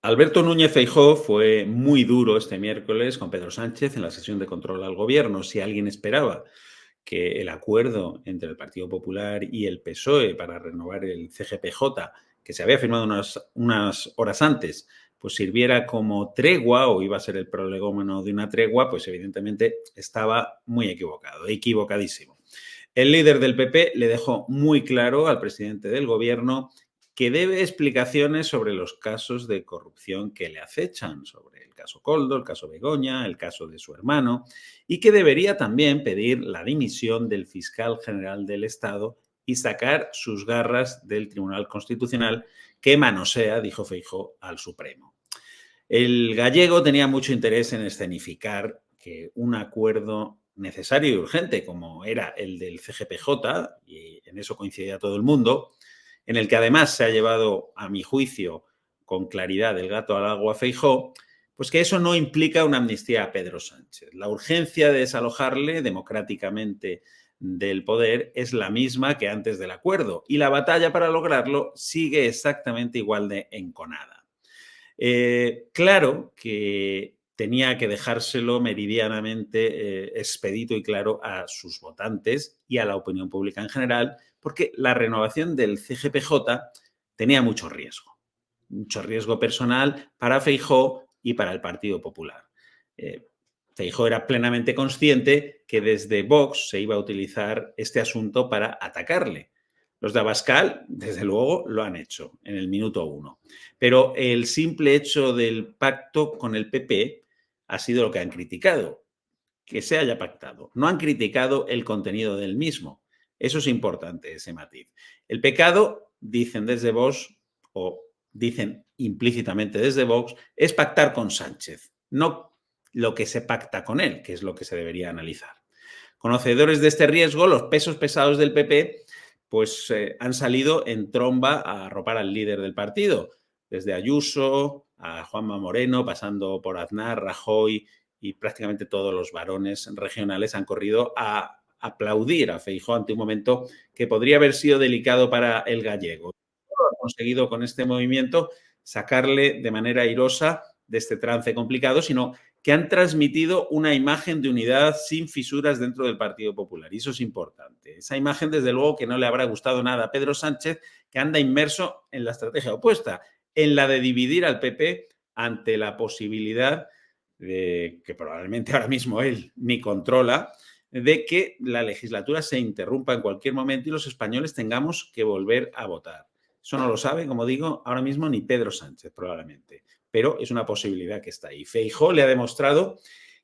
Alberto Núñez Feijóo fue muy duro este miércoles con Pedro Sánchez en la sesión de control al gobierno. Si alguien esperaba que el acuerdo entre el Partido Popular y el PSOE para renovar el CGPJ, que se había firmado unas horas antes, pues sirviera como tregua o iba a ser el prolegómeno de una tregua, pues evidentemente estaba muy equivocado, equivocadísimo. El líder del PP le dejó muy claro al presidente del gobierno que debe explicaciones sobre los casos de corrupción que le acechan, sobre el caso Koldo, el caso Begoña, el caso de su hermano, y que debería también pedir la dimisión del fiscal general del Estado y sacar sus garras del Tribunal Constitucional que manosea, dijo Feijóo, al Supremo. El gallego tenía mucho interés en escenificar que un acuerdo necesario y urgente, como era el del CGPJ, y en eso coincidía todo el mundo, en el que además se ha llevado, a mi juicio, con claridad el gato al agua Feijóo, pues que eso no implica una amnistía a Pedro Sánchez. La urgencia de desalojarle democráticamente del poder es la misma que antes del acuerdo y la batalla para lograrlo sigue exactamente igual de enconada. Claro que tenía que dejárselo meridianamente expedito y claro a sus votantes y a la opinión pública en general, porque la renovación del CGPJ tenía mucho riesgo personal para Feijóo y para el Partido Popular. Feijóo era plenamente consciente que desde Vox se iba a utilizar este asunto para atacarle. Los de Abascal, desde luego, lo han hecho en el minuto 1. Pero el simple hecho del pacto con el PP ha sido lo que han criticado, que se haya pactado. No han criticado el contenido del mismo. Eso es importante, ese matiz. El pecado, dicen desde Vox, o dicen implícitamente desde Vox, es pactar con Sánchez, no lo que se pacta con él, que es lo que se debería analizar. Conocedores de este riesgo, los pesos pesados del PP pues han salido en tromba a arropar al líder del partido, desde Ayuso a Juanma Moreno, pasando por Aznar, Rajoy y prácticamente todos los varones regionales han corrido a aplaudir a Feijóo ante un momento que podría haber sido delicado para el gallego. Ha conseguido con este movimiento sacarle de manera airosa de este trance complicado, sino que han transmitido una imagen de unidad sin fisuras dentro del Partido Popular. Y eso es importante. Esa imagen, desde luego, que no le habrá gustado nada a Pedro Sánchez, que anda inmerso en la estrategia opuesta, en la de dividir al PP ante la posibilidad de que probablemente ahora mismo él ni controla, de que la legislatura se interrumpa en cualquier momento y los españoles tengamos que volver a votar. Eso no lo sabe, como digo, ahora mismo ni Pedro Sánchez, probablemente. Pero es una posibilidad que está ahí. Feijóo le ha demostrado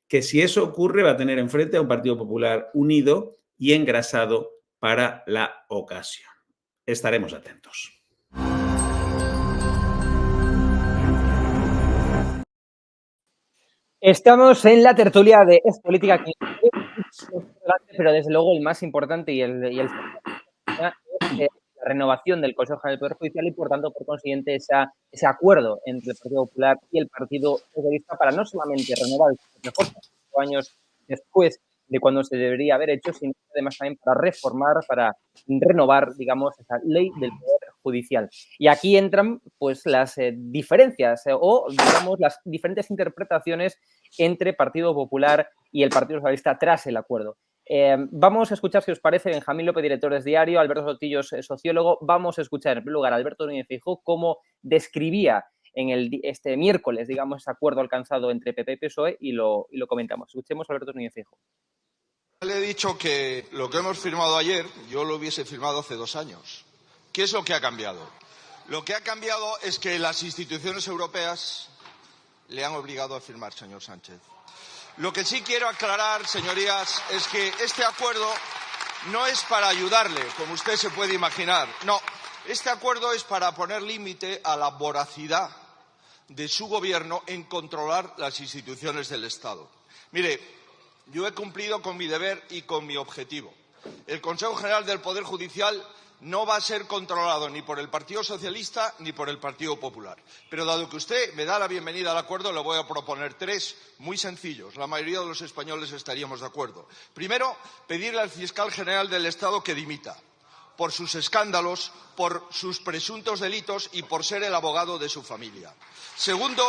que si eso ocurre va a tener enfrente a un Partido Popular unido y engrasado para la ocasión. Estaremos atentos. Estamos en la tertulia de Es Política, pero desde luego el más importante y el es la renovación del Consejo General del Poder Judicial y, por tanto, por consiguiente, ese acuerdo entre el Partido Popular y el Partido Socialista para no solamente renovar el CGPJ 5 años después de cuando se debería haber hecho, sino además también para reformar, para renovar, digamos, esa ley del Poder Judicial. Y aquí entran, pues, las diferencias o, digamos, las diferentes interpretaciones entre Partido Popular y el Partido Socialista tras el acuerdo. Vamos a escuchar, si os parece, Benjamín López, director de Diario, Alberto Sotillos, sociólogo. Vamos a escuchar, en primer lugar, a Alberto Núñez Feijóo cómo describía en este miércoles, digamos, ese acuerdo alcanzado entre PP y PSOE y lo comentamos. Escuchemos a Alberto Núñez Feijóo. Le he dicho que lo que hemos firmado ayer, yo lo hubiese firmado hace 2 años. ¿Qué es lo que ha cambiado? Lo que ha cambiado es que las instituciones europeas le han obligado a firmar, señor Sánchez. Lo que sí quiero aclarar, señorías, es que este acuerdo no es para ayudarle, como usted se puede imaginar. No, este acuerdo es para poner límite a la voracidad de su gobierno en controlar las instituciones del Estado. Mire, yo he cumplido con mi deber y con mi objetivo. El Consejo General del Poder Judicial no va a ser controlado ni por el Partido Socialista ni por el Partido Popular. Pero dado que usted me da la bienvenida al acuerdo, le voy a proponer 3 muy sencillos. La mayoría de los españoles estaríamos de acuerdo. Primero, pedirle al fiscal general del Estado que dimita. por sus escándalos, por sus presuntos delitos y por ser el abogado de su familia. Segundo,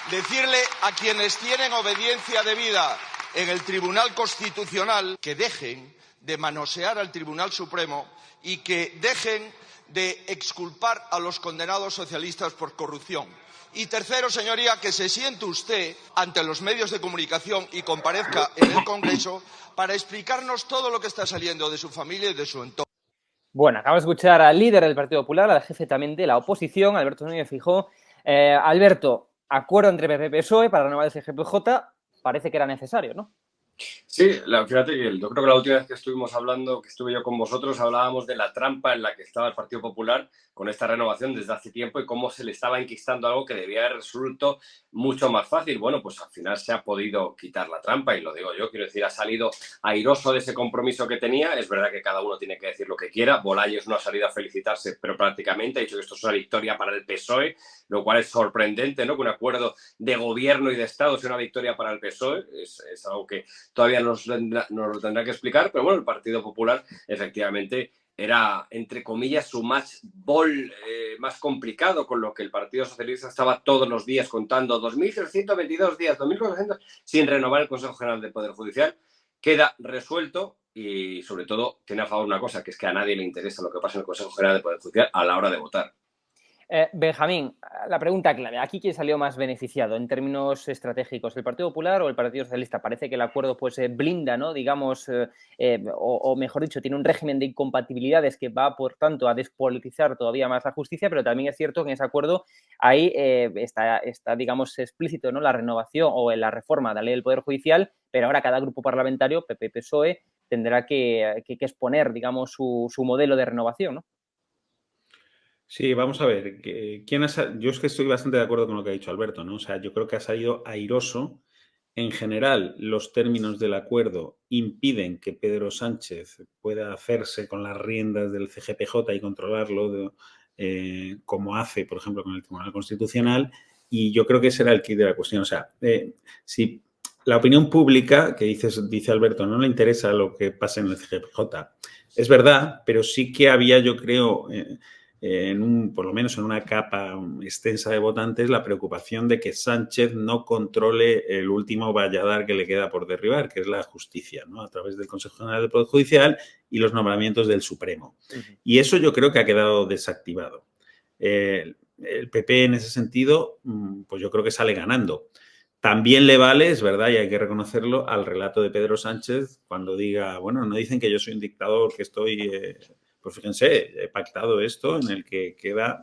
decirle a quienes tienen obediencia debida en el Tribunal Constitucional que dejen de manosear al Tribunal Supremo y que dejen de exculpar a los condenados socialistas por corrupción. Y tercero, señoría, que se siente usted ante los medios de comunicación y comparezca en el Congreso para explicarnos todo lo que está saliendo de su familia y de su entorno. Bueno, acabamos de escuchar al líder del Partido Popular, al jefe también de la oposición, Alberto Núñez Feijóo. Alberto, acuerdo entre PP y PSOE para renovar el CGPJ, parece que era necesario, ¿no? Sí, fíjate que yo creo que la última vez que estuvimos hablando, que estuve yo con vosotros, hablábamos de la trampa en la que estaba el Partido Popular con esta renovación desde hace tiempo y cómo se le estaba enquistando algo que debía haber resuelto mucho más fácil. Bueno, pues al final se ha podido quitar la trampa y lo digo yo, quiero decir, ha salido airoso de ese compromiso que tenía. Es verdad que cada uno tiene que decir lo que quiera. Bolaños no ha salido a felicitarse, pero prácticamente ha dicho que esto es una victoria para el PSOE, lo cual es sorprendente, ¿no? Que un acuerdo de gobierno y de Estado sea una victoria para el PSOE. Es algo que todavía nos lo tendrá que explicar, pero bueno, el Partido Popular efectivamente era, entre comillas, su match ball más complicado, con lo que el Partido Socialista estaba todos los días contando 2.322 días, 2.400, sin renovar el Consejo General del Poder Judicial. Queda resuelto y, sobre todo, tiene a favor una cosa, que es que a nadie le interesa lo que pasa en el Consejo General del Poder Judicial a la hora de votar. Benjamín, la pregunta clave. ¿Aquí quién salió más beneficiado en términos estratégicos? ¿El Partido Popular o el Partido Socialista? Parece que el acuerdo pues blinda, ¿no? Digamos, o mejor dicho, tiene un régimen de incompatibilidades que va, por tanto, a despolitizar todavía más la justicia, pero también es cierto que en ese acuerdo ahí está, digamos, explícito, ¿no? La renovación o la reforma de la ley del Poder Judicial, pero ahora cada grupo parlamentario, PP y PSOE, tendrá que exponer, digamos, su modelo de renovación, ¿no? Sí, vamos a ver. Yo es que estoy bastante de acuerdo con lo que ha dicho Alberto, ¿no? O sea, yo creo que ha salido airoso. En general, los términos del acuerdo impiden que Pedro Sánchez pueda hacerse con las riendas del CGPJ y controlarlo como hace, por ejemplo, con el Tribunal Constitucional. Y yo creo que ese era el quid de la cuestión. O sea, si la opinión pública, que dice Alberto, no le interesa lo que pasa en el CGPJ, es verdad, pero sí que había, yo creo, por lo menos en una capa extensa de votantes, la preocupación de que Sánchez no controle el último valladar que le queda por derribar, que es la justicia, ¿no? A través del Consejo General del Poder Judicial y los nombramientos del Supremo. Y eso yo creo que ha quedado desactivado. El PP en ese sentido, pues yo creo que sale ganando. También le vale, es verdad, y hay que reconocerlo, al relato de Pedro Sánchez cuando diga, bueno, no dicen que yo soy un dictador, que estoy... Pues fíjense, he pactado esto en el que queda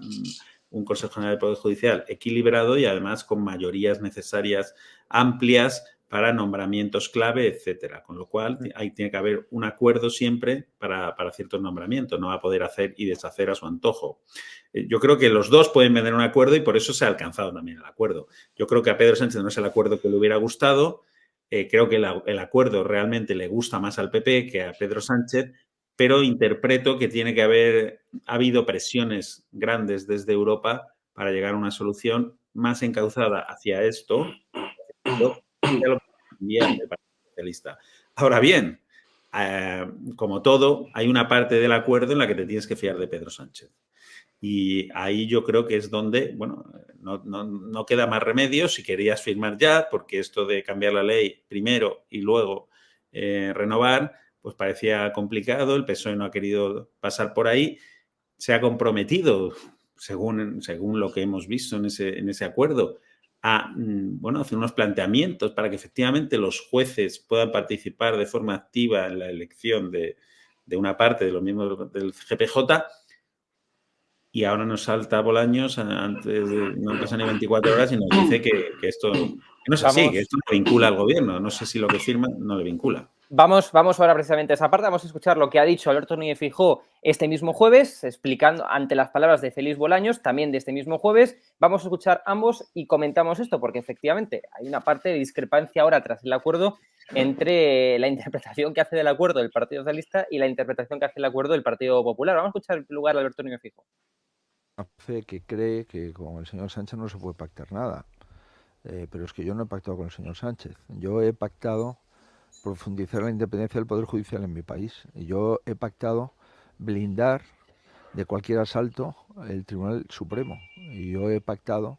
un Consejo General del Poder Judicial equilibrado y además con mayorías necesarias amplias para nombramientos clave, etcétera. Con lo cual, ahí tiene que haber un acuerdo siempre para ciertos nombramientos. No va a poder hacer y deshacer a su antojo. Yo creo que los dos pueden vender un acuerdo y por eso se ha alcanzado también el acuerdo. Yo creo que a Pedro Sánchez no es el acuerdo que le hubiera gustado. Creo que el acuerdo realmente le gusta más al PP que a Pedro Sánchez, pero interpreto que tiene que haber habido presiones grandes desde Europa para llegar a una solución más encauzada hacia esto, hacia lo que el Partido Socialista. Ahora bien, como todo, hay una parte del acuerdo en la que te tienes que fiar de Pedro Sánchez. Y ahí yo creo que es donde, bueno, no queda más remedio si querías firmar ya, porque esto de cambiar la ley primero y luego renovar, pues parecía complicado, el PSOE no ha querido pasar por ahí, se ha comprometido, según lo que hemos visto en ese acuerdo, a hacer unos planteamientos para que efectivamente los jueces puedan participar de forma activa en la elección de una parte de los miembros del GPJ. Y ahora nos salta Bolaños, no pasa ni 24 horas y nos dice que esto no es así, que esto no vincula al gobierno. No sé si lo que firma no le vincula. Vamos ahora precisamente a esa parte, vamos a escuchar lo que ha dicho Alberto Núñez Feijóo este mismo jueves, explicando ante las palabras de Félix Bolaños, también de este mismo jueves. Vamos a escuchar ambos y comentamos esto, porque efectivamente hay una parte de discrepancia ahora tras el acuerdo entre la interpretación que hace del acuerdo del Partido Socialista y la interpretación que hace el acuerdo del Partido Popular. Vamos a escuchar en lugar de Alberto Núñez Feijóo. Que cree que con el señor Sánchez no se puede pactar nada, pero es que yo no he pactado con el señor Sánchez. Yo he pactado profundizar la independencia del Poder Judicial en mi país. Y yo he pactado blindar de cualquier asalto el Tribunal Supremo. Y yo he pactado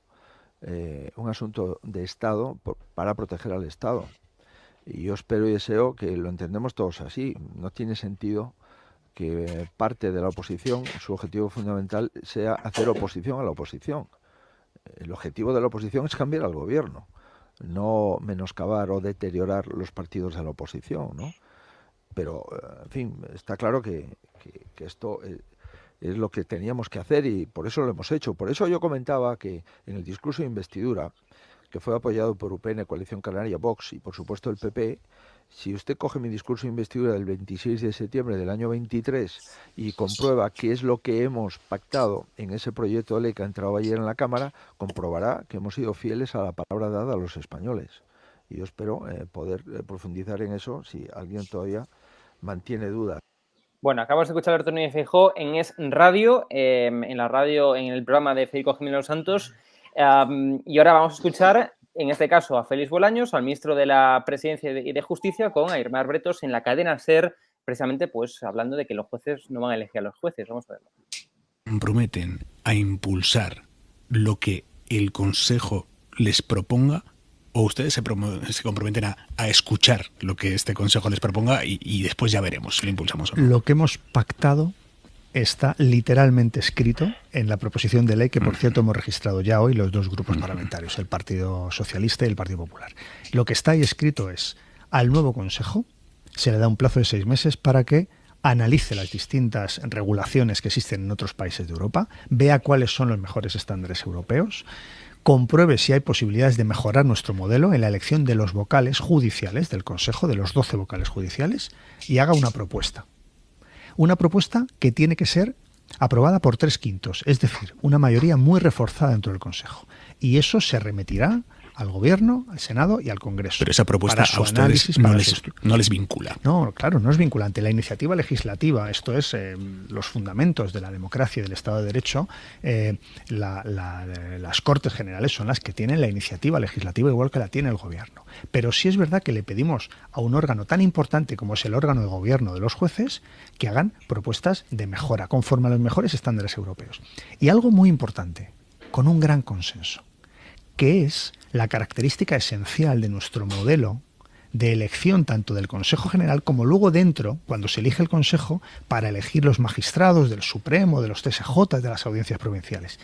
un asunto de Estado para proteger al Estado. Y yo espero y deseo que lo entendemos todos así. No tiene sentido que parte de la oposición, su objetivo fundamental sea hacer oposición a la oposición. El objetivo de la oposición es cambiar al gobierno, no menoscabar o deteriorar los partidos de la oposición, ¿no? Pero, en fin, está claro que esto es lo que teníamos que hacer y por eso lo hemos hecho. Por eso yo comentaba que en el discurso de investidura, que fue apoyado por UPN, Coalición Canaria, Vox y por supuesto el PP, si usted coge mi discurso de investidura del 26 de septiembre del año 23 y comprueba qué es lo que hemos pactado en ese proyecto de ley que ha entrado ayer en la Cámara, comprobará que hemos sido fieles a la palabra dada a los españoles. Y yo espero poder profundizar en eso si alguien todavía mantiene dudas. Bueno, acabamos de escuchar a Alberto Núñez Feijóo en Es Radio, en la radio, en el programa de Federico Jiménez Santos. Y ahora vamos a escuchar, en este caso, a Félix Bolaños, al ministro de la Presidencia y de Justicia, con Aimar Bretos en la cadena SER, precisamente pues hablando de que los jueces no van a elegir a los jueces. Vamos a verlo. Prometen a impulsar lo que el Consejo les proponga, o ustedes se comprometen a escuchar lo que este Consejo les proponga y después ya veremos si lo impulsamos o no. Lo que hemos pactado está literalmente escrito en la proposición de ley que, por cierto, hemos registrado ya hoy los dos grupos parlamentarios, el Partido Socialista y el Partido Popular. Lo que está ahí escrito es: al nuevo Consejo se le da un plazo de 6 meses para que analice las distintas regulaciones que existen en otros países de Europa, vea cuáles son los mejores estándares europeos, compruebe si hay posibilidades de mejorar nuestro modelo en la elección de los vocales judiciales del Consejo, de los 12 vocales judiciales, y haga una propuesta. Una propuesta que tiene que ser aprobada por 3/5, es decir, una mayoría muy reforzada dentro del Consejo. Y eso se remitirá al Gobierno, al Senado y al Congreso. Pero esa propuesta a ustedes no les vincula. No, claro, no es vinculante. La iniciativa legislativa, esto es los fundamentos de la democracia y del Estado de Derecho, las Cortes Generales son las que tienen la iniciativa legislativa igual que la tiene el Gobierno. Pero sí es verdad que le pedimos a un órgano tan importante como es el órgano de gobierno de los jueces que hagan propuestas de mejora conforme a los mejores estándares europeos. Y algo muy importante, con un gran consenso, que es la característica esencial de nuestro modelo de elección tanto del Consejo General como luego dentro, cuando se elige el Consejo, para elegir los magistrados del Supremo, de los TSJ, de las audiencias provinciales.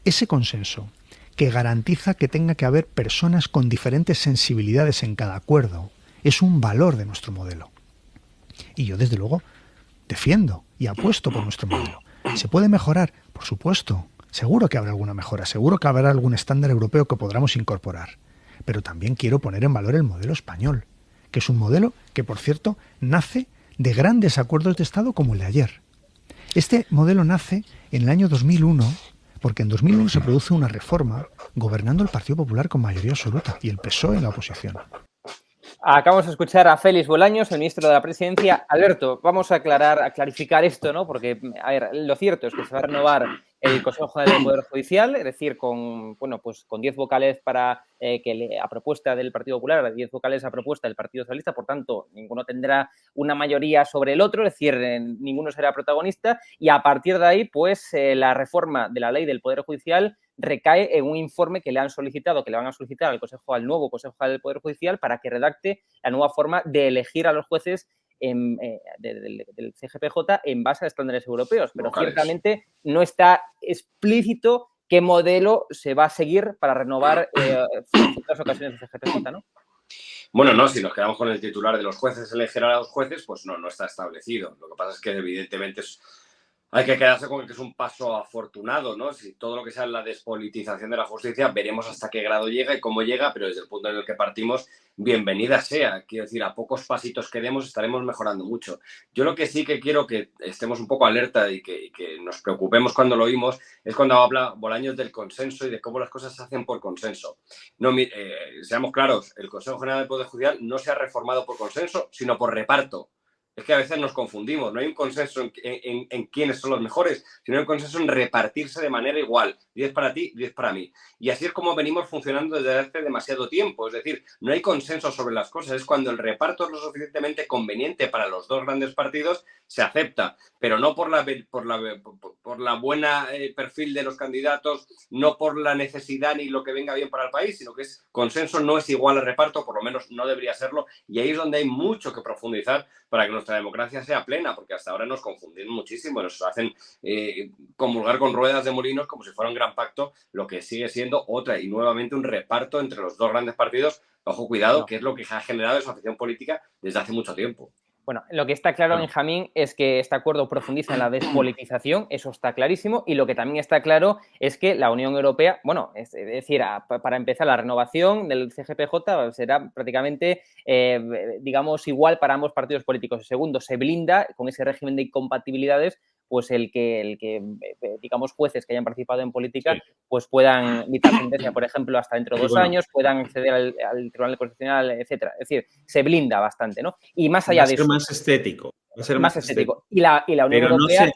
Ese consenso que garantiza que tenga que haber personas con diferentes sensibilidades en cada acuerdo es un valor de nuestro modelo. Y yo, desde luego, defiendo y apuesto por nuestro modelo. ¿Se puede mejorar? Por supuesto. Seguro que habrá alguna mejora, seguro que habrá algún estándar europeo que podamos incorporar. Pero también quiero poner en valor el modelo español, que es un modelo que, por cierto, nace de grandes acuerdos de Estado como el de ayer. Este modelo nace en el año 2001, porque en 2001 se produce una reforma gobernando el Partido Popular con mayoría absoluta y el PSOE en la oposición. Acabamos de escuchar a Félix Bolaños, el ministro de la Presidencia. Alberto, vamos a clarificar esto, ¿no? Porque, a ver, lo cierto es que se va a renovar el Consejo General del Poder Judicial, es decir, con 10 vocales a propuesta del Partido Popular, 10 vocales a propuesta del Partido Socialista, por tanto, ninguno tendrá una mayoría sobre el otro, es decir, ninguno será protagonista, y a partir de ahí, pues, la reforma de la ley del Poder Judicial recae en un informe que le han solicitado, que le van a solicitar al nuevo Consejo General del Poder Judicial para que redacte la nueva forma de elegir a los jueces del CGPJ en base a estándares europeos. Pero ciertamente no está explícito qué modelo se va a seguir para renovar en futuras ocasiones el CGPJ, ¿no? Bueno, no, si nos quedamos con el titular de los jueces elegirán a los jueces, pues no está establecido. Lo que pasa es que evidentemente hay que quedarse con que es un paso afortunado, ¿no? Si todo lo que sea la despolitización de la justicia, veremos hasta qué grado llega y cómo llega, pero desde el punto en el que partimos, bienvenida sea. Quiero decir, a pocos pasitos que demos estaremos mejorando mucho. Yo lo que sí que quiero que estemos un poco alerta y que nos preocupemos cuando lo oímos es cuando habla Bolaños del consenso y de cómo las cosas se hacen por consenso. No, seamos claros, el Consejo General del Poder Judicial no se ha reformado por consenso, sino por reparto. Es que a veces nos confundimos. No hay un consenso en quiénes son los mejores, sino hay un consenso en repartirse de manera igual. 10 para ti, 10 para mí. Y así es como venimos funcionando desde hace demasiado tiempo. Es decir, no hay consenso sobre las cosas. Es cuando el reparto es lo suficientemente conveniente para los dos grandes partidos, se acepta. Pero no por la buena perfil de los candidatos, no por la necesidad ni lo que venga bien para el país, sino que es consenso no es igual al reparto, por lo menos no debería serlo. Y ahí es donde hay mucho que profundizar para que nuestra democracia sea plena, porque hasta ahora nos confunden muchísimo, nos hacen comulgar con ruedas de molinos como si fuera un gran pacto, lo que sigue siendo otra y nuevamente un reparto entre los dos grandes partidos. Ojo, cuidado, que es lo que ha generado esa afición política desde hace mucho tiempo. Bueno, lo que está claro, Benjamín, es que este acuerdo profundiza en la despolitización, eso está clarísimo, y lo que también está claro es que la Unión Europea, bueno, es decir, para empezar, la renovación del CGPJ será prácticamente, digamos, igual para ambos partidos políticos. Y segundo, se blinda con ese régimen de incompatibilidades, pues el que digamos, jueces que hayan participado en política, pues puedan dictar sentencia, por ejemplo, hasta dentro de 2 años, puedan acceder al Tribunal Constitucional, etcétera. Es decir, se blinda bastante, ¿no? Y más allá de eso... más estético. Va a ser más estético. Y la Unión Europea...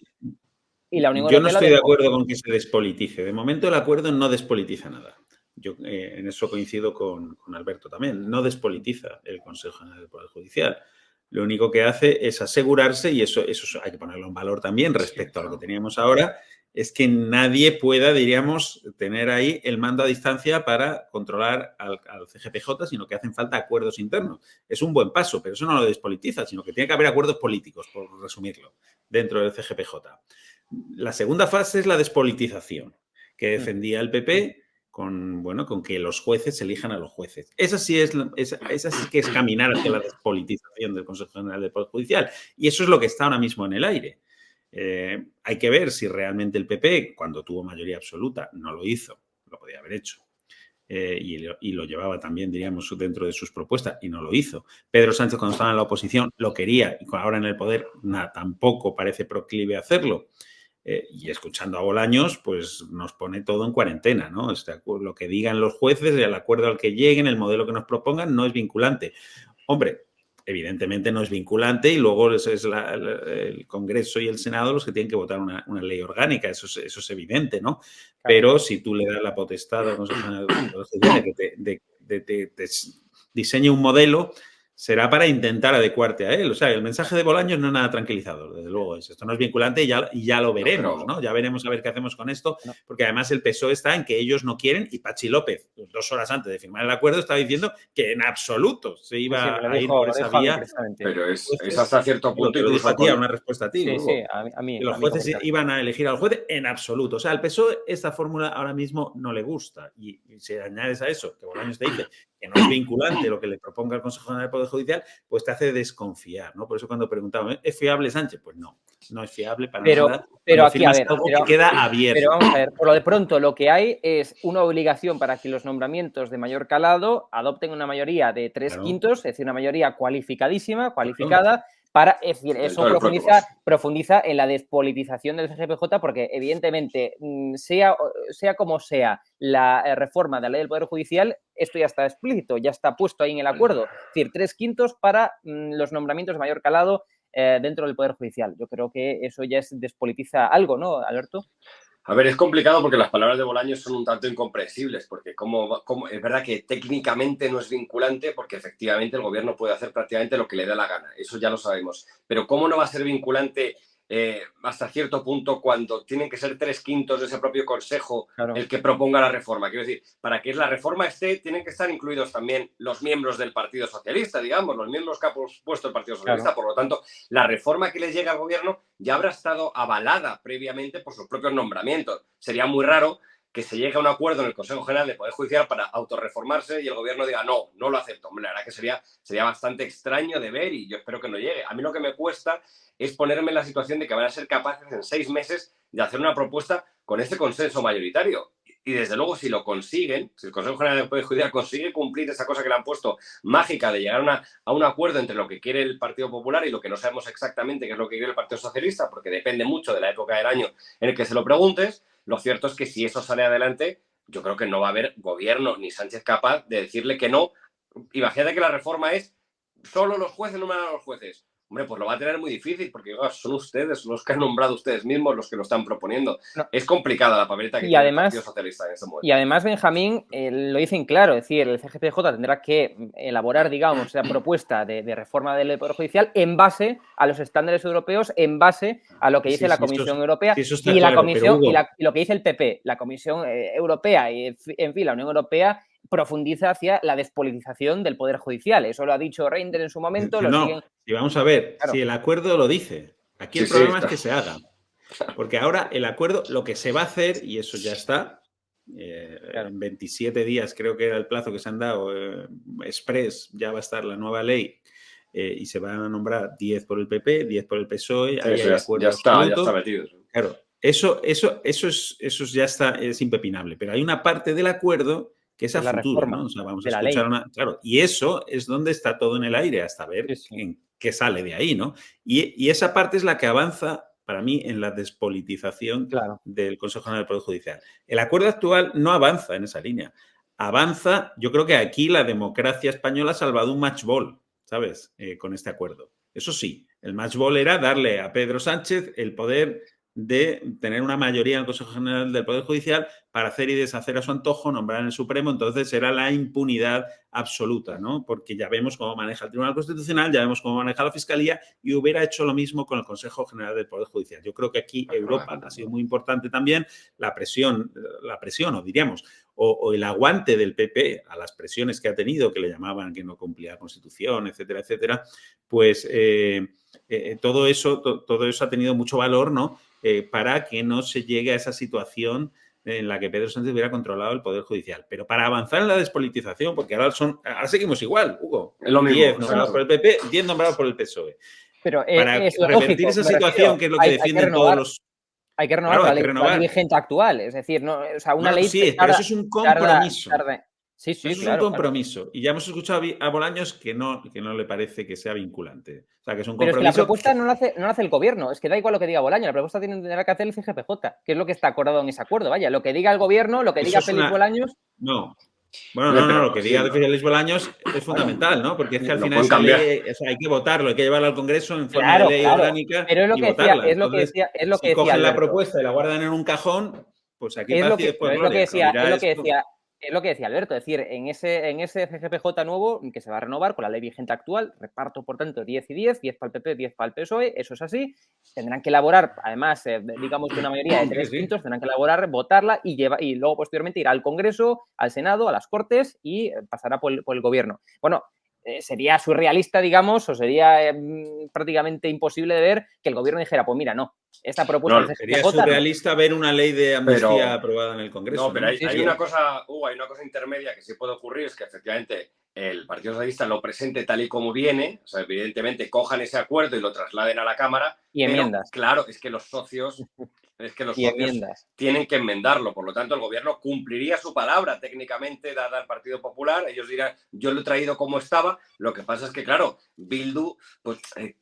Yo no estoy de acuerdo con que se despolitice. De momento el acuerdo no despolitiza nada. Yo en eso coincido con Alberto también. No despolitiza el Consejo General del Poder Judicial. Lo único que hace es asegurarse, y eso hay que ponerlo en valor también respecto a lo que teníamos ahora, es que nadie pueda, diríamos, tener ahí el mando a distancia para controlar al CGPJ, sino que hacen falta acuerdos internos. Es un buen paso, pero eso no lo despolitiza, sino que tiene que haber acuerdos políticos, por resumirlo, dentro del CGPJ. La segunda fase es la despolitización, que defendía el PP con que los jueces elijan a los jueces. Esa sí que es caminar hacia la despolitización del Consejo General del Poder Judicial. Y eso es lo que está ahora mismo en el aire. Hay que ver si realmente el PP, cuando tuvo mayoría absoluta, no lo hizo. Lo podía haber hecho. Y lo llevaba también, diríamos, dentro de sus propuestas, y no lo hizo. Pedro Sánchez, cuando estaba en la oposición, lo quería, y ahora en el poder tampoco parece proclive a hacerlo. Y escuchando a Bolaños, pues nos pone todo en cuarentena, ¿no? Lo que digan los jueces, el acuerdo al que lleguen, el modelo que nos propongan, no es vinculante. Hombre, evidentemente no es vinculante, y luego es el Congreso y el Senado los que tienen que votar una ley orgánica, eso es evidente, ¿no? Pero si tú le das la potestad al Consejo General de que te diseñe un modelo, será para intentar adecuarte a él. O sea, el mensaje de Bolaños no es nada tranquilizador, desde luego. Esto no es vinculante y ya lo veremos, ¿no? Ya veremos a ver qué hacemos con esto, porque además el PSOE está en que ellos no quieren, y Patxi López, 2 horas antes de firmar el acuerdo, estaba diciendo que en absoluto se iba a ir por esa vía. Pero es hasta cierto punto... Te lo dijo a ti, una respuesta a ti. Sí, a mí. Los jueces iban a elegir al juez en absoluto. O sea, al PSOE esta fórmula ahora mismo no le gusta. Y si añades a eso, que Bolaños te dice que no es vinculante lo que le proponga el Consejo General del Poder Judicial, pues te hace desconfiar, ¿no? Por eso cuando preguntaba, ¿es fiable Sánchez? Pues no es fiable para nada. Pero aquí, a ver, que queda abierto. Pero vamos a ver, por lo de pronto lo que hay es una obligación para que los nombramientos de mayor calado adopten una mayoría de 3/5, es decir, una mayoría cualificada, es decir, eso profundiza en la despolitización del CGPJ, porque evidentemente, sea como sea la reforma de la ley del Poder Judicial, esto ya está explícito, ya está puesto ahí en el acuerdo. Es decir, 3/5 para los nombramientos de mayor calado dentro del Poder Judicial. Yo creo que eso ya despolitiza algo, ¿no, Alberto? A ver, es complicado porque las palabras de Bolaños son un tanto incomprensibles, porque es verdad que técnicamente no es vinculante, porque efectivamente el gobierno puede hacer prácticamente lo que le da la gana, eso ya lo sabemos. Pero ¿cómo no va a ser vinculante hasta cierto punto cuando tienen que ser 3/5 de ese propio consejo el que proponga la reforma? Quiero decir, para que la reforma esté, tienen que estar incluidos también los miembros del Partido Socialista, digamos, los miembros que ha puesto el Partido Socialista. Por lo tanto, la reforma que les llega al gobierno ya habrá estado avalada previamente por sus propios nombramientos. Sería muy raro que se llegue a un acuerdo en el Consejo General de Poder Judicial para autorreformarse y el gobierno diga no lo acepto. Hombre, la verdad que sería bastante extraño de ver, y yo espero que no llegue. A mí lo que me cuesta es ponerme en la situación de que van a ser capaces en 6 meses de hacer una propuesta con ese consenso mayoritario. Y desde luego, si lo consiguen, si el Consejo General del Poder Judicial consigue cumplir esa cosa que le han puesto mágica de llegar a un acuerdo entre lo que quiere el Partido Popular y lo que no sabemos exactamente qué es lo que quiere el Partido Socialista, porque depende mucho de la época del año en el que se lo preguntes, lo cierto es que si eso sale adelante, yo creo que no va a haber gobierno ni Sánchez capaz de decirle que no. Imagínate que la reforma es solo los jueces nombran a los jueces. hombre, pues lo va a tener muy difícil porque son ustedes los que han nombrado ustedes mismos los que lo están proponiendo. No. Es complicada la papeleta que tiene el Partido Socialista en este momento. Y además, Benjamín, lo dicen claro, es decir, el CGPJ tendrá que elaborar, digamos, esa propuesta de reforma del Poder Judicial en base a los estándares europeos, en base a lo que dice la Comisión Europea y la Comisión y lo que dice el PP, la Comisión Europea y, en fin, la Unión Europea profundiza hacia la despolitización del Poder Judicial. Eso lo ha dicho Reinders en su momento. Y vamos a ver, claro, si el acuerdo lo dice. Aquí el problema es que se haga. Porque ahora el acuerdo, lo que se va a hacer, y eso ya está, en 27 días creo que era el plazo que se han dado, express, ya va a estar la nueva ley y se van a nombrar 10 por el PP, 10 por el PSOE. Ahí hay acuerdo ya está metido. Claro, eso ya está, es impepinable. Pero hay una parte del acuerdo que es a futuro, ¿no? O sea, vamos a escuchar claro, y eso es donde está todo en el aire hasta ver en qué sale de ahí, ¿no? Y esa parte es la que avanza, para mí, en la despolitización del Consejo General del Poder Judicial. El acuerdo actual no avanza en esa línea. Avanza, yo creo que aquí la democracia española ha salvado un match ball, ¿sabes? Con este acuerdo. Eso sí, el match ball era darle a Pedro Sánchez el poder de tener una mayoría en el Consejo General del Poder Judicial para hacer y deshacer a su antojo, nombrar en el Supremo. Entonces era la impunidad absoluta, ¿no? Porque ya vemos cómo maneja el Tribunal Constitucional, ya vemos cómo maneja la Fiscalía, y hubiera hecho lo mismo con el Consejo General del Poder Judicial. Yo creo que aquí Europa ha sido muy importante también la presión, o diríamos, o el aguante del PP a las presiones que ha tenido, que le llamaban que no cumplía la Constitución, etcétera, etcétera, pues todo eso ha tenido mucho valor, ¿no? Para que no se llegue a esa situación en la que Pedro Sánchez hubiera controlado el Poder Judicial. Pero para avanzar en la despolitización, porque ahora seguimos igual, Hugo. Es lo mismo, 10 nombrados por el PP, 10 nombrados por el PSOE. Pero para revertir esa situación, que es lo que defienden todos los... Hay que renovar la ley vigente actual. Es decir, no, o sea, una ley... Sí, pero eso es un compromiso. Sí, eso es un compromiso. Y ya hemos escuchado a Bolaños que no le parece que sea vinculante. O sea, que es un compromiso. Pero es que la propuesta no la hace el gobierno. Es que da igual lo que diga Bolaños. La propuesta tendrá que hacer el CGPJ, que es lo que está acordado en ese acuerdo. Vaya, lo que diga el gobierno, lo que diga Félix Bolaños... No. Bueno, no, lo que diga Félix Bolaños es fundamental, ¿no? Porque es que al final esa ley, hay que votarlo, hay que llevarlo al Congreso en forma de ley orgánica y votarla. Es lo que decía si cogen la propuesta y la guardan en un cajón, pues aquí paz y después gloria. Es lo que decía Alberto, es decir, en ese CGPJ nuevo que se va a renovar con la ley vigente actual, reparto, por tanto, 10 y 10, 10 para el PP, 10 para el PSOE, eso es así. Tendrán que elaborar, además, digamos que una mayoría de 3 quintos, tendrán que elaborar, votarla y luego posteriormente irá al Congreso, al Senado, a las Cortes y pasará por el Gobierno. Bueno, sería surrealista, digamos, o sería prácticamente imposible de ver que el gobierno dijera, pues mira, no, esta propuesta... No, sería surrealista ver una ley de amnistía aprobada en el Congreso. No, pero hay una cosa, hay una cosa intermedia que sí puede ocurrir, es que efectivamente el Partido Socialista lo presente tal y como viene, o sea, evidentemente cojan ese acuerdo y lo trasladen a la Cámara. Y enmiendas. Claro, es que los socios tienen que enmendarlo. Por lo tanto, el gobierno cumpliría su palabra técnicamente dada al Partido Popular. Ellos dirán, yo lo he traído como estaba. Lo que pasa es que, claro, Bildu pues,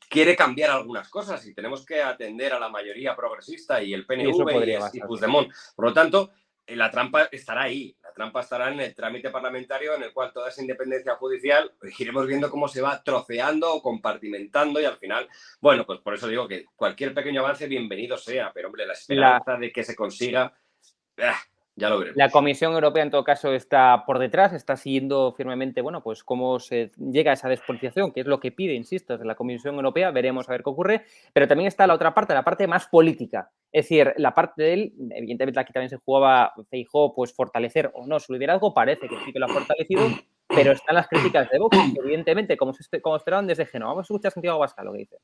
quiere cambiar algunas cosas y tenemos que atender a la mayoría progresista y el PNV y Puigdemont. Por lo tanto, la trampa estará ahí. La trampa estará en el trámite parlamentario en el cual toda esa independencia judicial iremos viendo cómo se va troceando o compartimentando y al final, bueno, pues por eso digo que cualquier pequeño avance bienvenido sea, pero hombre, la esperanza de que se consiga, ya lo veremos. La Comisión Europea, en todo caso, está por detrás, está siguiendo firmemente, bueno, pues cómo se llega a esa despolitización, que es lo que pide, insisto, desde la Comisión Europea, veremos a ver qué ocurre, pero también está la otra parte, la parte más política, es decir, la parte de él, evidentemente aquí también se jugaba Feijóo, pues fortalecer o no su liderazgo, parece que sí que lo ha fortalecido, pero están las críticas de Vox, que evidentemente, como esperaban desde Génova. Vamos a escuchar a Santiago Abascal lo que dice.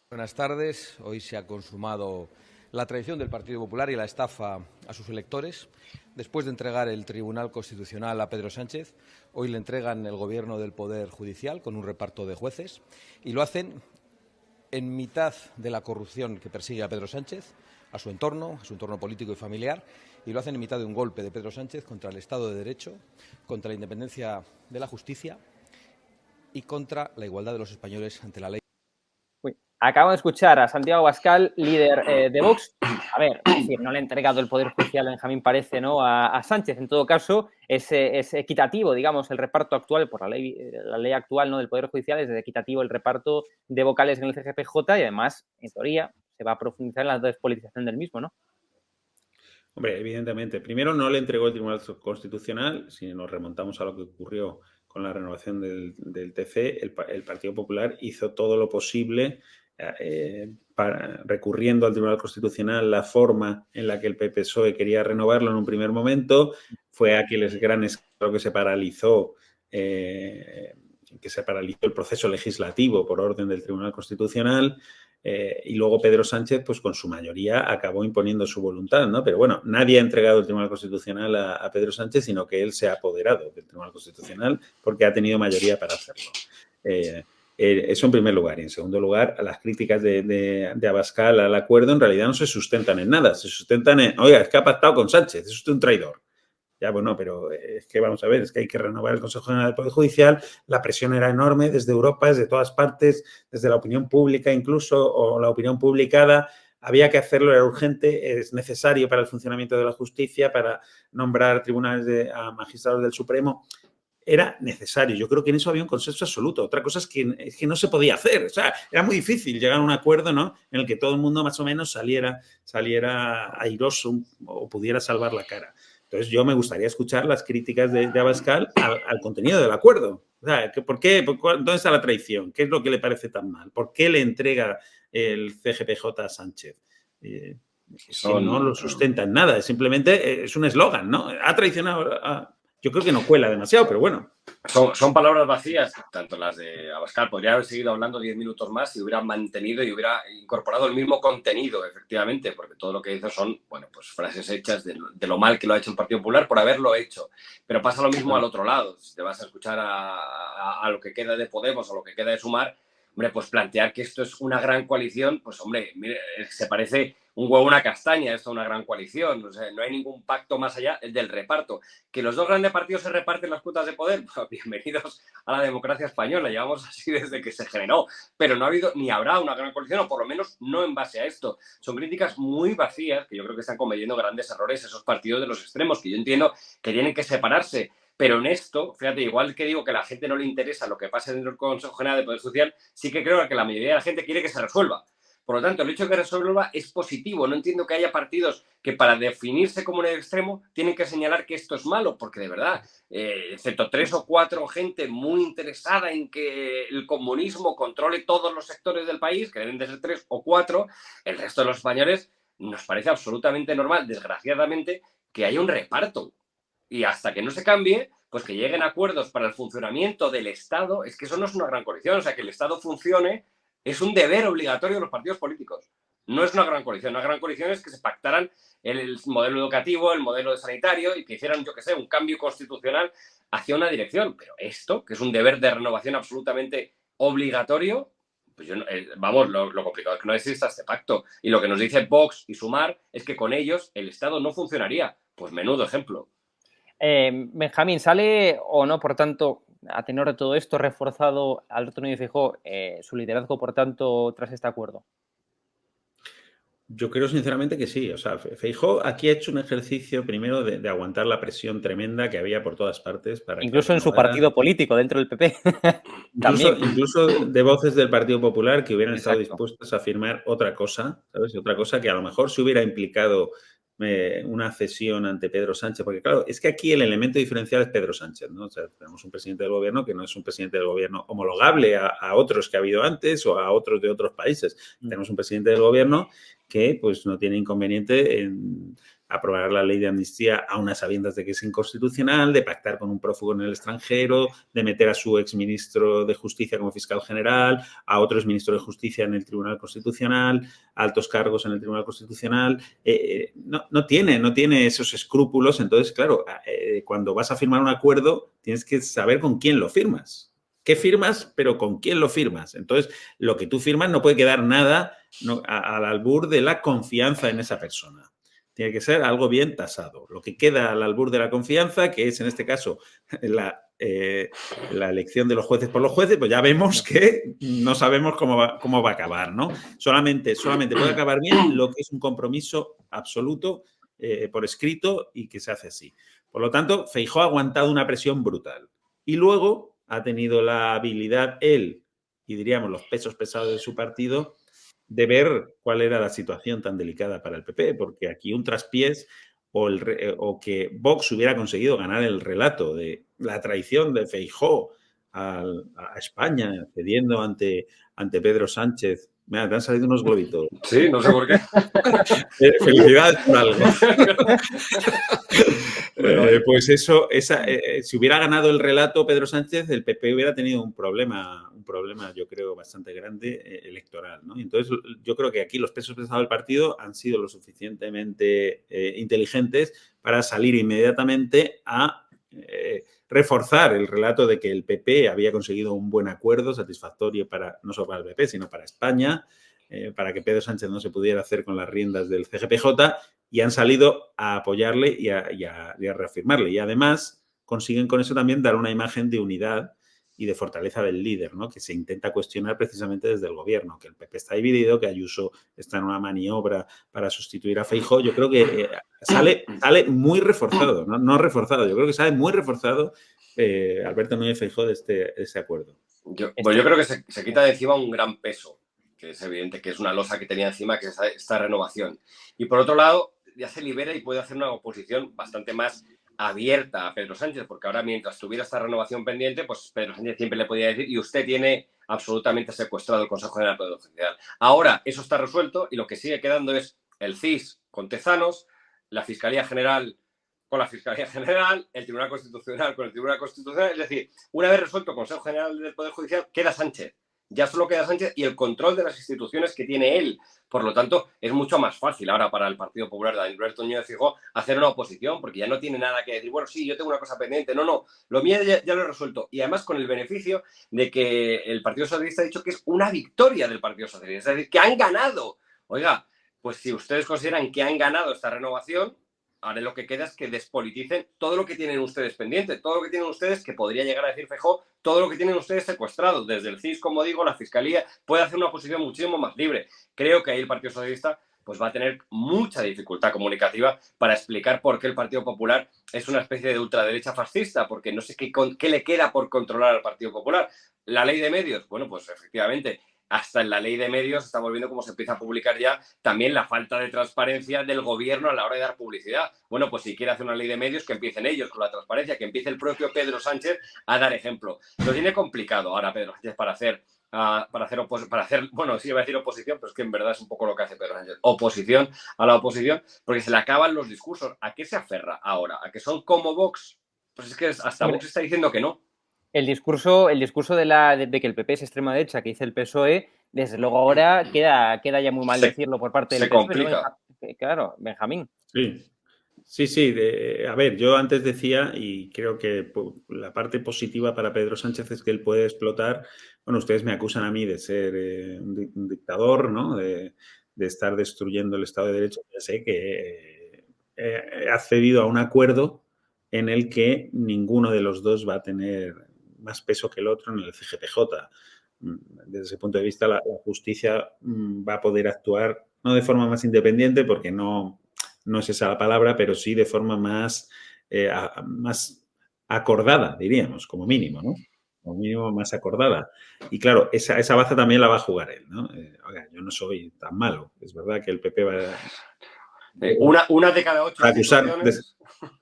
Buenas tardes, hoy se ha consumado la traición del Partido Popular y la estafa a sus electores. Después de entregar el Tribunal Constitucional a Pedro Sánchez, hoy le entregan el Gobierno del Poder Judicial con un reparto de jueces y lo hacen en mitad de la corrupción que persigue a Pedro Sánchez, a su entorno político y familiar, y lo hacen en mitad de un golpe de Pedro Sánchez contra el Estado de Derecho, contra la independencia de la justicia y contra la igualdad de los españoles ante la ley. Acabo de escuchar a Santiago Abascal, líder de Vox. A ver, es decir, no le ha entregado el Poder Judicial, Benjamín, parece, ¿no? A Sánchez. En todo caso, es equitativo, digamos, el reparto actual, por la ley actual, ¿no? Del Poder Judicial, es equitativo el reparto de vocales en el CGPJ y además, en teoría, se va a profundizar en la despolitización del mismo, ¿no? Hombre, evidentemente. Primero, no le entregó el Tribunal Constitucional. Si nos remontamos a lo que ocurrió con la renovación del TC, el Partido Popular hizo todo lo posible recurriendo al Tribunal Constitucional la forma en la que el PSOE quería renovarlo en un primer momento. Fue aquel gran escándalo que se paralizó el proceso legislativo por orden del Tribunal Constitucional. Y luego Pedro Sánchez, pues con su mayoría, acabó imponiendo su voluntad, ¿no? Pero bueno, nadie ha entregado el Tribunal Constitucional a Pedro Sánchez, sino que él se ha apoderado del Tribunal Constitucional porque ha tenido mayoría para hacerlo. Eso en primer lugar. Y en segundo lugar, las críticas de Abascal al acuerdo en realidad no se sustentan en nada. Se sustentan en, oiga, es que ha pactado con Sánchez, es usted un traidor. Ya, bueno, pero es que vamos a ver, es que hay que renovar el Consejo General del Poder Judicial, la presión era enorme desde Europa, desde todas partes, desde la opinión pública incluso, o la opinión publicada, había que hacerlo, era urgente, es necesario para el funcionamiento de la justicia, para nombrar tribunales a magistrados del Supremo, era necesario. Yo creo que en eso había un consenso absoluto. Otra cosa es que no se podía hacer, o sea, era muy difícil llegar a un acuerdo, ¿no?, en el que todo el mundo más o menos saliera airoso o pudiera salvar la cara. Entonces, yo me gustaría escuchar las críticas de Abascal al contenido del acuerdo. O sea, ¿por qué? ¿Dónde está la traición? ¿Qué es lo que le parece tan mal? ¿Por qué le entrega el CGPJ a Sánchez? Que no lo sustenta en nada, simplemente es un eslogan, ¿no? Ha traicionado Yo creo que no cuela demasiado, pero bueno. Son palabras vacías, tanto las de Abascal. Podría haber seguido hablando 10 minutos más y hubiera mantenido y hubiera incorporado el mismo contenido, efectivamente, porque todo lo que hizo son, bueno, pues frases hechas de lo mal que lo ha hecho el Partido Popular por haberlo hecho. Pero pasa lo mismo al otro lado. Si te vas a escuchar a lo que queda de Podemos o lo que queda de Sumar, hombre, pues plantear que esto es una gran coalición, pues hombre, mire, se parece un huevo a una castaña, esto es una gran coalición, o sea, no hay ningún pacto más allá del reparto. Que los dos grandes partidos se reparten las cuotas de poder, pues bienvenidos a la democracia española, llevamos así desde que se generó, pero no ha habido ni habrá una gran coalición, o por lo menos no en base a esto. Son críticas muy vacías, que yo creo que están cometiendo grandes errores esos partidos de los extremos, que yo entiendo que tienen que separarse. Pero en esto, fíjate, igual que digo que a la gente no le interesa lo que pasa en el Consejo General de Poder Judicial, sí que creo que la mayoría de la gente quiere que se resuelva. Por lo tanto, el hecho de que resuelva es positivo. No entiendo que haya partidos que para definirse como en el extremo tienen que señalar que esto es malo, porque de verdad, excepto 3 o 4 gente muy interesada en que el comunismo controle todos los sectores del país, que deben de ser 3 o 4, el resto de los españoles nos parece absolutamente normal, desgraciadamente, que haya un reparto. Y hasta que no se cambie, pues que lleguen a acuerdos para el funcionamiento del Estado. Es que eso no es una gran coalición. O sea, que el Estado funcione es un deber obligatorio de los partidos políticos. No es una gran coalición. Una gran coalición es que se pactaran el modelo educativo, el modelo sanitario y que hicieran, yo qué sé, un cambio constitucional hacia una dirección. Pero esto, que es un deber de renovación absolutamente obligatorio, pues yo, vamos, lo complicado es que no exista este pacto. Y lo que nos dice Vox y Sumar es que con ellos el Estado no funcionaría. Pues menudo ejemplo. Benjamín, ¿sale o no, por tanto, a tenor de todo esto, reforzado Alberto Núñez Feijóo su liderazgo, por tanto, tras este acuerdo? Yo creo sinceramente que sí. O sea, Feijóo aquí ha hecho un ejercicio primero de aguantar la presión tremenda que había por todas partes. Incluso en su partido político, dentro del PP. Incluso de voces del Partido Popular que hubieran estado dispuestas a firmar otra cosa, ¿sabes? Otra cosa que a lo mejor se hubiera implicado una cesión ante Pedro Sánchez, porque claro, es que aquí el elemento diferencial es Pedro Sánchez, ¿no? O sea, tenemos un presidente del gobierno que no es un presidente del gobierno homologable a otros que ha habido antes o a otros de otros países. Tenemos un presidente del gobierno que pues no tiene inconveniente en aprobar la ley de amnistía a unas sabiendas de que es inconstitucional, de pactar con un prófugo en el extranjero, de meter a su exministro de Justicia como fiscal general, a otro exministro de Justicia en el Tribunal Constitucional, a altos cargos en el Tribunal Constitucional. No tiene esos escrúpulos. Entonces, claro, cuando vas a firmar un acuerdo, tienes que saber con quién lo firmas. ¿Qué firmas, pero con quién lo firmas? Entonces, lo que tú firmas no puede quedar nada al albur de la confianza en esa persona. Tiene que ser algo bien tasado. Lo que queda al albur de la confianza, que es en este caso la la elección de los jueces por los jueces, pues ya vemos que no sabemos cómo va a acabar, ¿no? Solamente puede acabar bien lo que es un compromiso absoluto por escrito y que se hace así. Por lo tanto, Feijóo ha aguantado una presión brutal. Y luego ha tenido la habilidad él y diríamos los pesos pesados de su partido de ver cuál era la situación tan delicada para el PP, porque aquí un traspiés o que Vox hubiera conseguido ganar el relato de la traición de Feijóo a España, cediendo ante Pedro Sánchez. Mira, te han salido unos globitos. Sí, no sé por qué. Felicidades por algo. Pues eso, si hubiera ganado el relato Pedro Sánchez, el PP hubiera tenido un problema yo creo bastante grande electoral, ¿no? Entonces yo creo que aquí los pesos pesados del partido han sido lo suficientemente inteligentes para salir inmediatamente a reforzar el relato de que el PP había conseguido un buen acuerdo satisfactorio no solo para el PP, sino para España, para que Pedro Sánchez no se pudiera hacer con las riendas del CGPJ, y han salido a apoyarle y a reafirmarle. Y además consiguen con eso también dar una imagen de unidad y de fortaleza del líder, ¿no? Que se intenta cuestionar precisamente desde el gobierno, que el PP está dividido, que Ayuso está en una maniobra para sustituir a Feijóo. Yo creo que sale muy reforzado, no reforzado, yo creo que sale muy reforzado Alberto Núñez Feijóo de este acuerdo. Yo creo que se quita de encima un gran peso, que es evidente que es una losa que tenía encima, que es esta renovación. Y por otro lado, ya se libera y puede hacer una oposición bastante más abierta a Pedro Sánchez, porque ahora mientras tuviera esta renovación pendiente, pues Pedro Sánchez siempre le podía decir: y usted tiene absolutamente secuestrado el Consejo General del Poder Judicial. Ahora eso está resuelto y lo que sigue quedando es el CIS con Tezanos, la Fiscalía General con la Fiscalía General, el Tribunal Constitucional con el Tribunal Constitucional. Es decir, una vez resuelto el Consejo General del Poder Judicial, queda Sánchez. Ya solo queda Sánchez y el control de las instituciones que tiene él. Por lo tanto, es mucho más fácil ahora para el Partido Popular de Alberto Núñez Feijóo hacer una oposición, porque ya no tiene nada que decir. Bueno, sí, yo tengo una cosa pendiente. No, lo mío ya lo he resuelto. Y además con el beneficio de que el Partido Socialista ha dicho que es una victoria del Partido Socialista. Es decir, que han ganado. Oiga, pues si ustedes consideran que han ganado esta renovación, ahora lo que queda es que despoliticen todo lo que tienen ustedes pendiente, todo lo que tienen ustedes, que podría llegar a decir Feijóo, todo lo que tienen ustedes secuestrado, desde el CIS, como digo, la Fiscalía, puede hacer una oposición muchísimo más libre. Creo que ahí el Partido Socialista pues va a tener mucha dificultad comunicativa para explicar por qué el Partido Popular es una especie de ultraderecha fascista, porque no sé qué le queda por controlar al Partido Popular. La ley de medios, bueno, pues efectivamente, hasta en la ley de medios estamos viendo cómo se empieza a publicar ya también la falta de transparencia del gobierno a la hora de dar publicidad. Bueno, pues si quiere hacer una ley de medios, que empiecen ellos con la transparencia, que empiece el propio Pedro Sánchez a dar ejemplo. Lo tiene complicado ahora Pedro Sánchez para hacer, bueno, sí iba a decir oposición, pero es que en verdad es un poco lo que hace Pedro Sánchez. Oposición a la oposición, porque se le acaban los discursos. ¿A qué se aferra ahora? ¿A que son como Vox? Pues es que hasta Vox está diciendo que no. El discurso de que el PP es extrema derecha, que dice el PSOE, desde luego ahora queda ya muy mal decirlo por parte del PSOE. Se complica. Claro, Benjamín. Sí. A ver, yo antes decía, y creo que la parte positiva para Pedro Sánchez es que él puede explotar. Bueno, ustedes me acusan a mí de ser un dictador, ¿no? De estar destruyendo el Estado de Derecho. Ya sé que he accedido a un acuerdo en el que ninguno de los dos va a tener más peso que el otro en el CGPJ. Desde ese punto de vista, la justicia va a poder actuar no de forma más independiente, porque no es esa la palabra, pero sí de forma más acordada, diríamos, como mínimo, ¿no? Como mínimo más acordada. Y claro, esa baza también la va a jugar él, ¿no? Oiga, yo no soy tan malo. Es verdad que el PP va... Una de cada 8 instituciones...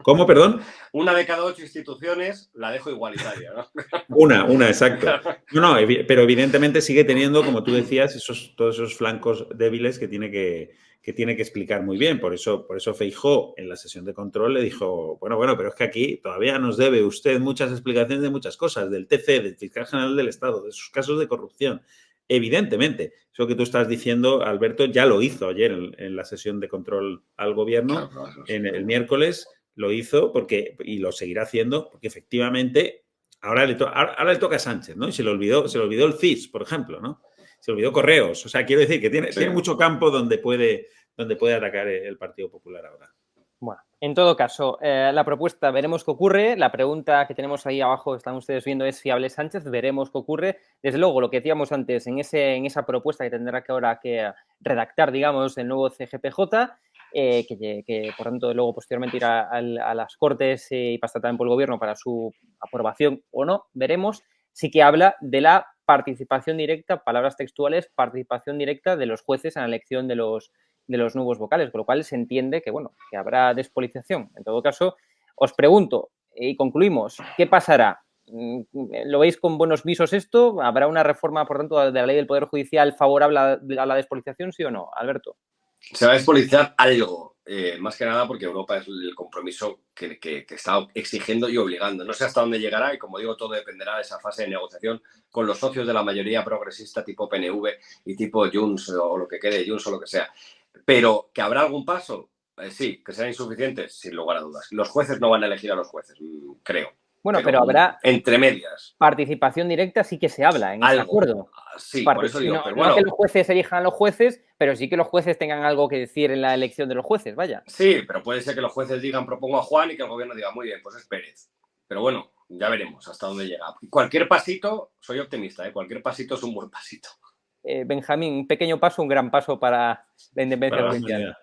¿Cómo, perdón? Una de cada 8 instituciones la dejo igualitaria, ¿no? Una, exacto. No, pero evidentemente sigue teniendo, como tú decías, todos esos flancos débiles que tiene que explicar muy bien. Por eso Feijóo en la sesión de control le dijo, bueno, pero es que aquí todavía nos debe usted muchas explicaciones de muchas cosas, del TC, del Fiscal General del Estado, de sus casos de corrupción. Evidentemente, eso que tú estás diciendo, Alberto, ya lo hizo ayer en la sesión de control al gobierno, en el miércoles lo hizo y lo seguirá haciendo, porque efectivamente ahora le toca a Sánchez, ¿no? Y se le olvidó el CIS, por ejemplo, ¿no? Se olvidó Correos. O sea, quiero decir que tiene mucho campo donde puede atacar el Partido Popular ahora. Bueno, en todo caso, la propuesta, veremos qué ocurre. La pregunta que tenemos ahí abajo, están ustedes viendo, es fiable Sánchez, veremos qué ocurre. Desde luego, lo que decíamos antes, en esa propuesta que tendrá que ahora que redactar, digamos, el nuevo CGPJ, que por tanto luego posteriormente irá a las Cortes y pasará también por el Gobierno para su aprobación o no, veremos. Sí que habla de la participación directa, palabras textuales, participación directa de los jueces en la elección de los nuevos vocales, con lo cual se entiende que, bueno, que habrá despolitización. En todo caso, os pregunto y concluimos, ¿qué pasará? ¿Lo veis con buenos visos esto? ¿Habrá una reforma, por tanto, de la ley del Poder Judicial favorable a la despolitización, sí o no? Alberto. Se va a despolitizar algo, más que nada porque Europa es el compromiso que está exigiendo y obligando. No sé hasta dónde llegará y, como digo, todo dependerá de esa fase de negociación con los socios de la mayoría progresista tipo PNV y tipo Junts o lo que quede, Junts o lo que sea. Pero que habrá algún paso, sí, que serán insuficientes, sin lugar a dudas. Los jueces no van a elegir a los jueces, creo. Bueno, pero habrá entre medias. Participación directa, sí que se habla en ese acuerdo. Sí, por eso digo, pero bueno. No que los jueces elijan a los jueces, pero sí que los jueces tengan algo que decir en la elección de los jueces, vaya. Sí, pero puede ser que los jueces digan propongo a Juan y que el gobierno diga muy bien, pues es Pérez. Pero bueno, ya veremos hasta dónde llega. Cualquier pasito, soy optimista, cualquier pasito es un buen pasito. Benjamín, un pequeño paso, un gran paso para la independencia provincial.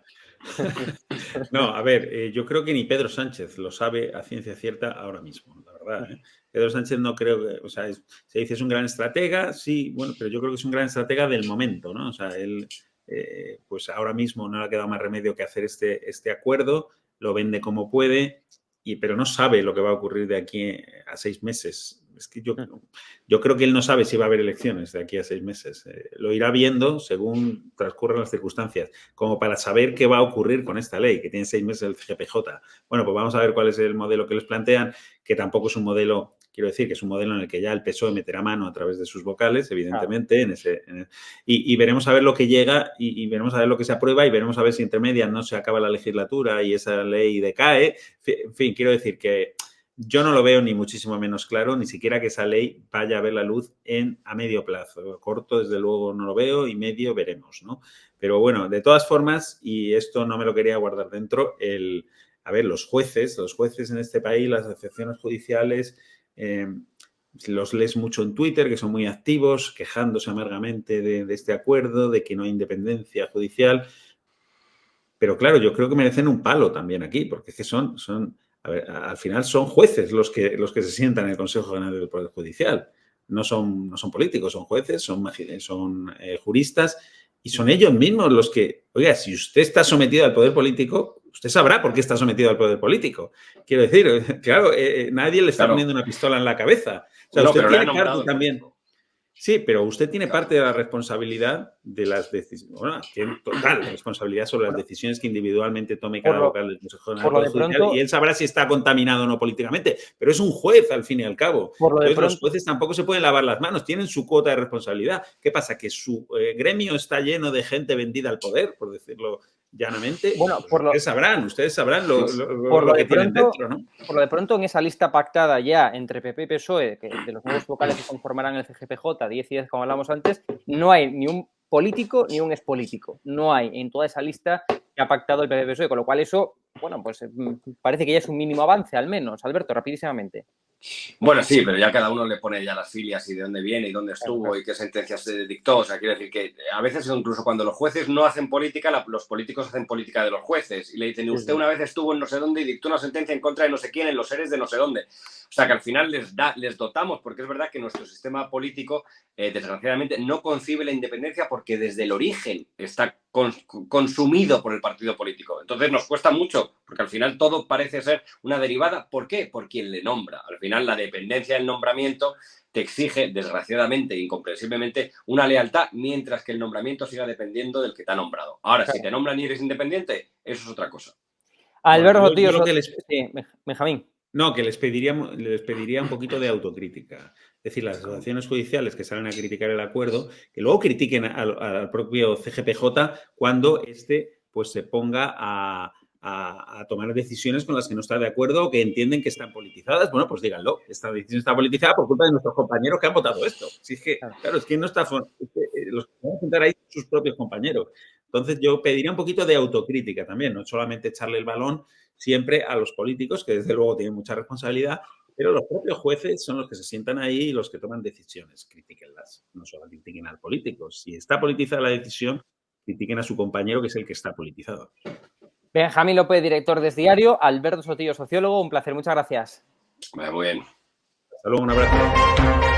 No, a ver, yo creo que ni Pedro Sánchez lo sabe a ciencia cierta ahora mismo, la verdad. Pedro Sánchez no creo que, o sea, se dice es un gran estratega, sí, bueno, pero yo creo que es un gran estratega del momento, ¿no? O sea, él, pues ahora mismo no le ha quedado más remedio que hacer este acuerdo, lo vende como puede, pero no sabe lo que va a ocurrir de aquí a 6 meses. Es que yo creo que él no sabe si va a haber elecciones de aquí a 6 meses. Lo irá viendo según transcurran las circunstancias, como para saber qué va a ocurrir con esta ley, que tiene 6 meses el CGPJ. Bueno, pues vamos a ver cuál es el modelo que les plantean, que tampoco es un modelo, quiero decir, que es un modelo en el que ya el PSOE meterá mano a través de sus vocales, evidentemente, y veremos a ver lo que llega y veremos a ver lo que se aprueba y veremos a ver si entre medias no se acaba la legislatura y esa ley decae. En fin, quiero decir que yo no lo veo ni muchísimo menos claro, ni siquiera que esa ley vaya a ver la luz a medio plazo. Corto, desde luego, no lo veo y medio veremos, ¿no? Pero bueno, de todas formas, y esto no me lo quería guardar dentro, a ver, los jueces en este país, las asociaciones judiciales, los lees mucho en Twitter, que son muy activos, quejándose amargamente de este acuerdo, de que no hay independencia judicial. Pero claro, yo creo que merecen un palo también aquí, porque es que a ver, al final son jueces los que se sientan en el Consejo General del Poder Judicial. No son políticos, son jueces, son juristas y son ellos mismos los que, oiga, si usted está sometido al poder político, usted sabrá por qué está sometido al poder político. Quiero decir, claro, nadie le está poniendo una pistola en la cabeza. O sea, usted tiene parte también. Sí, pero usted tiene parte de la responsabilidad de las decisiones. Bueno, tiene total responsabilidad sobre las decisiones que individualmente tome cada vocal del Consejo General del Poder Judicial, y él sabrá si está contaminado o no políticamente, pero es un juez al fin y al cabo. Entonces, los jueces tampoco se pueden lavar las manos, tienen su cuota de responsabilidad. ¿Qué pasa? Que su gremio está lleno de gente vendida al poder, por decirlo llanamente. Bueno, pues ustedes sabrán lo que tienen dentro, ¿no? Por lo de pronto, en esa lista pactada ya entre PP y PSOE, de los nuevos vocales que conformarán el CGPJ, 10 y 10, como hablamos antes, no hay ni un político ni un expolítico. No hay en toda esa lista que ha pactado el PP y PSOE, con lo cual eso, bueno, pues parece que ya es un mínimo avance, al menos. Alberto, rapidísimamente. Bueno, sí, pero ya cada uno le pone ya las filias y de dónde viene y dónde estuvo y qué sentencias se dictó. O sea, quiero decir que a veces incluso cuando los jueces no hacen política, los políticos hacen política de los jueces y le dicen, usted una vez estuvo en no sé dónde y dictó una sentencia en contra de no sé quién en los seres de no sé dónde. O sea, que al final les dotamos, porque es verdad que nuestro sistema político, desgraciadamente, no concibe la independencia porque desde el origen está consumido por el partido político. Entonces nos cuesta mucho, porque al final todo parece ser una derivada. ¿Por qué? Por quien le nombra. Al final la dependencia del nombramiento te exige, desgraciadamente e incomprensiblemente, una lealtad, mientras que el nombramiento siga dependiendo del que te ha nombrado. Ahora, si te nombran y eres independiente, eso es otra cosa. Alberto, tío, Benjamín. No, que les pediría un poquito de autocrítica. Es decir, las asociaciones judiciales que salen a criticar el acuerdo, que luego critiquen al propio CGPJ cuando pues se ponga a tomar decisiones con las que no está de acuerdo o que entienden que están politizadas. Bueno, pues díganlo. Esta decisión está politizada por culpa de nuestros compañeros que han votado esto. Si es que, claro, es que no está... los que van a sentar ahí son sus propios compañeros. Entonces, yo pediría un poquito de autocrítica también, no solamente echarle el balón, siempre a los políticos, que desde luego tienen mucha responsabilidad, pero los propios jueces son los que se sientan ahí y los que toman decisiones. Critíquenlas, no solo critiquen al político. Si está politizada la decisión, critiquen a su compañero, que es el que está politizado. Benjamín López, director de Es Diario, Alberto Sotillo, sociólogo, un placer, muchas gracias. Muy bien. Hasta luego, un abrazo.